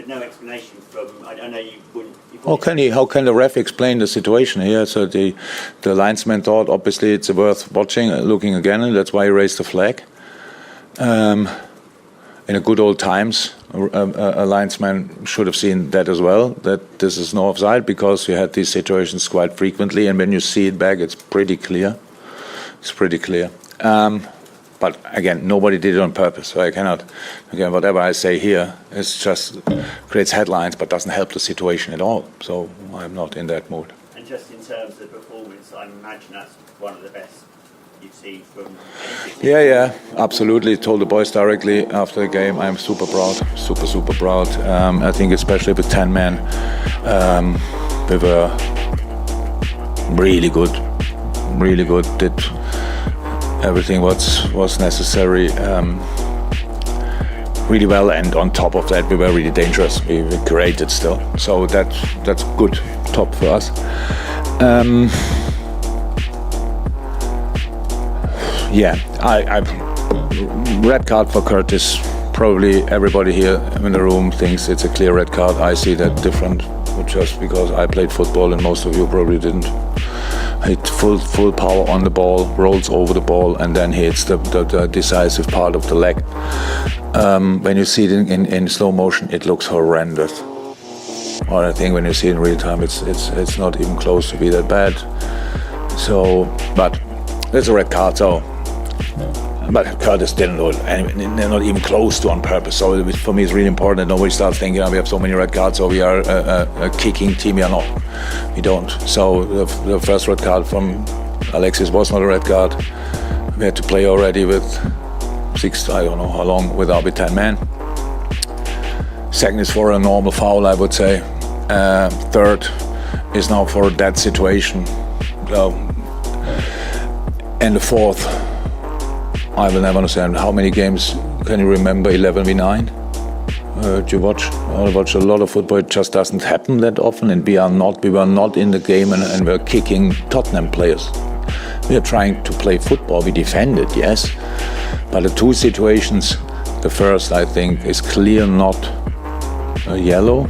but no explanation from. I know you wouldn't. How can the ref explain the situation here? So the linesman thought obviously it's worth watching, looking again, and that's why he raised the flag. In the good old times, a linesman should have seen that as well, that this is no offside, because you had these situations quite frequently, and when you see it back, it's pretty clear. It's pretty clear. But again, nobody did it on purpose, so I cannot. Again, whatever I say here is just creates headlines, but doesn't help the situation at all. So I'm not in that mood. And just in terms of performance, I imagine that's one of the best you've seen from anything. Yeah, absolutely. Told the boys directly after the game, I'm super proud, super proud. I think especially with 10 men, we were really good, did everything was necessary really well, and on top of that we were really dangerous. We created still, so that's good, top for us. I red card for Curtis. Probably everybody here in the room thinks it's a clear red card. I see that different, just because I played football and most of you probably didn't. Hit full power on the ball, rolls over the ball, and then hits the decisive part of the leg. When you see it in slow motion, it looks horrendous. Or I think when you see it in real time, it's not even close to be that bad. So, but it's a red card. So, but Curtis didn't do it. They're not even close to on purpose. So for me, it's really important that nobody starts thinking, we have so many red cards, so we are a kicking team. We are not. We don't. So the first red card from Alexis was not a red card. We had to play already with 6, I don't know how long, with 10 men. Second is for a normal foul, I would say. Third is now for that situation. So, and the fourth, I will never understand. How many games can you remember? 11v9? You watch a lot of football. It just doesn't happen that often, and we were not in the game, and we're kicking Tottenham players. We are trying to play football. We defended, yes, but the two situations, the first I think is clear not a yellow.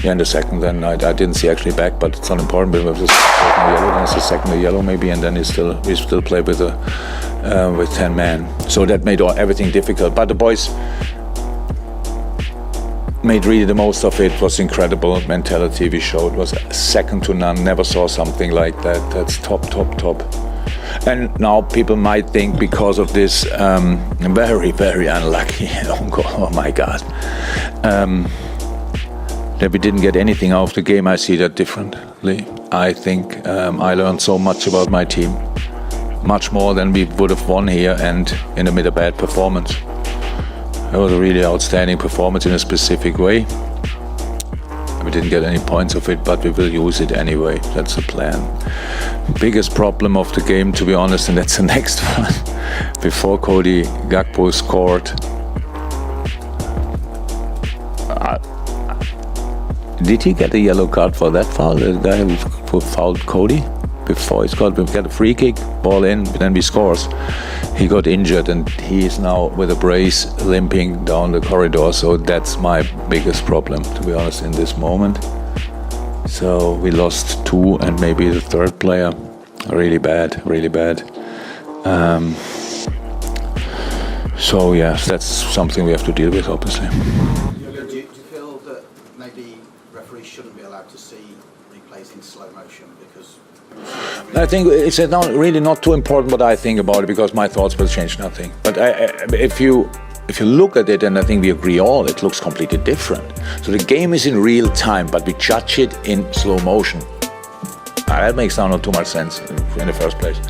Yeah, and the second, then I didn't see actually back, but it's not important. But if it's yellow, then it's the second yellow maybe, and then we still play with 10 men. So that made everything difficult. But the boys made really the most of it. It was incredible mentality we showed. It was second to none. Never saw something like that. That's top. And now people might think because of this very, very unlucky oh my God. That we didn't get anything out of the game. I see that differently. I think I learned so much about my team, much more than we would have won here and in a bad performance. It was a really outstanding performance in a specific way. We didn't get any points of it, but we will use it anyway. That's the plan. Biggest problem of the game, to be honest, and that's the next one. Before Cody Gakpo scored, did he get a yellow card for that foul? The guy who fouled Cody before he scored. We get a free kick, ball in, then he scores. He got injured and he is now with a brace limping down the corridor. So that's my biggest problem, to be honest, in this moment. So we lost 2 and maybe the third player. Really bad. So yes, that's something we have to deal with, obviously. Do you feel that maybe referees shouldn't be allowed to see replays in slow motion because? I think it's really not too important what I think about it, because my thoughts will change nothing. But if you look at it, and I think we agree all, it looks completely different. So the game is in real time, but we judge it in slow motion. That makes now not too much sense in the first place.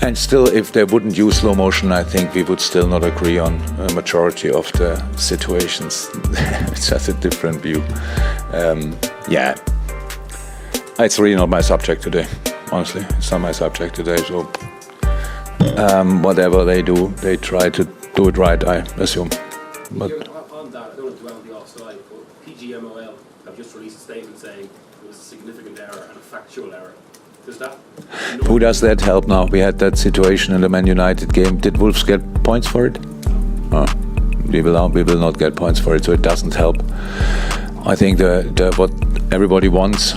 And still, if they wouldn't use slow motion, I think we would still not agree on a majority of the situations. It's just a different view. It's really not my subject today, honestly. It's not my subject today, so whatever they do, they try to do it right, I assume. But on that, I don't want to dwell on the offside, but PGMOL have just released a statement saying it was a significant error and a factual error. Does that... Who does that help now? We had that situation in the Man United game. Did Wolves get points for it? we will not get points for it, so it doesn't help. I think what everybody wants,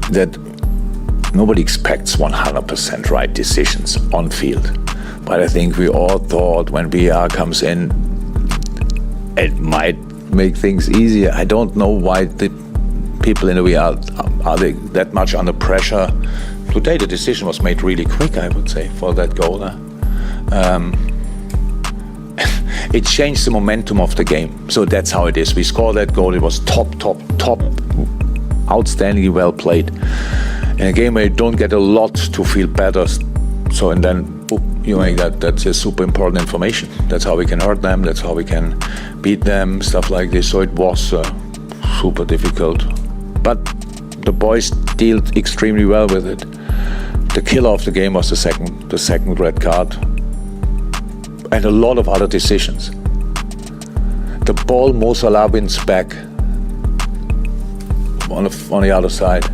that nobody expects 100% right decisions on field. But I think we all thought when VR comes in, it might make things easier. I don't know why the people in the VR are they that much under pressure. Today the decision was made really quick, I would say, for that goal. It changed the momentum of the game. So that's how it is. We scored that goal. It was top, outstandingly well played. In a game where you don't get a lot to feel better, so and then you make that's a super important information. That's how we can hurt them. That's how we can beat them. Stuff like this. So it was super difficult, but the boys dealt extremely well with it. The killer of the game was the second red card, and a lot of other decisions. The ball, Mo Salah wins back on the other side.